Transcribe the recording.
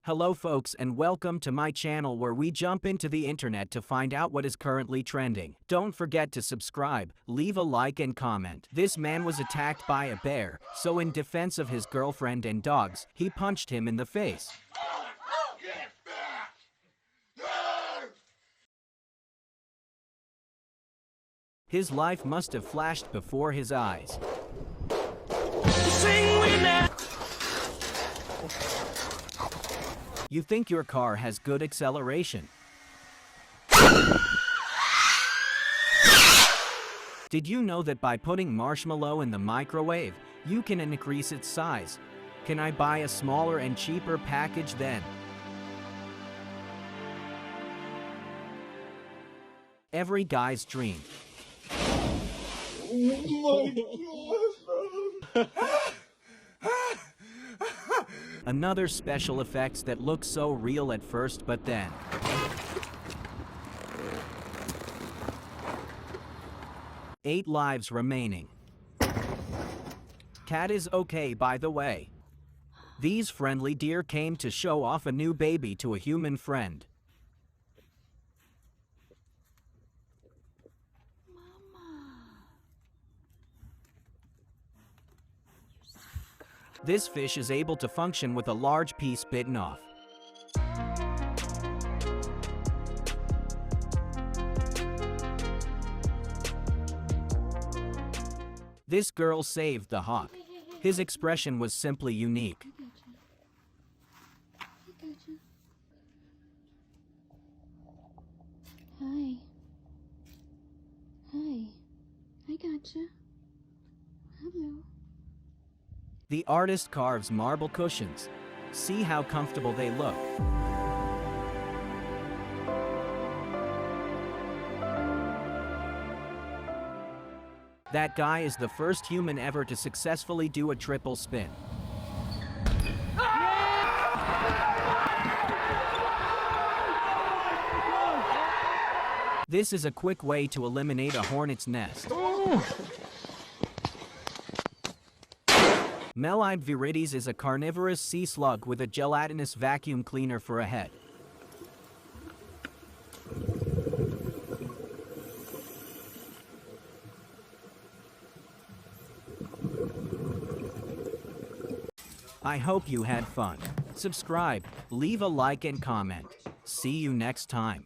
Hello folks and welcome to my channel where we jump into the internet to find out what is currently trending. Don't forget to subscribe, leave a like and comment. This man was attacked by a bear, so in defense of his girlfriend and dogs, he punched him in the face. His life must have flashed before his eyes. You think your car has good acceleration? Did you know that by putting marshmallow in the microwave, you can increase its size? Can I buy a smaller and cheaper package then? Every guy's dream. Another special effects that look so real at first, but then. Eight lives remaining. Cat is okay, by the way. These friendly deer came to show off a new baby to a human friend. This fish is able to function with a large piece bitten off. This girl saved the hawk. His expression was simply unique. Hi. Hi. I gotcha. Hello. The artist carves marble cushions. See how comfortable they look. That guy is the first human ever to successfully do a triple spin. This is a quick way to eliminate a hornet's nest. Melide viridis is a carnivorous sea slug with a gelatinous vacuum cleaner for a head. I hope you had fun. Subscribe, leave a like and comment. See you next time.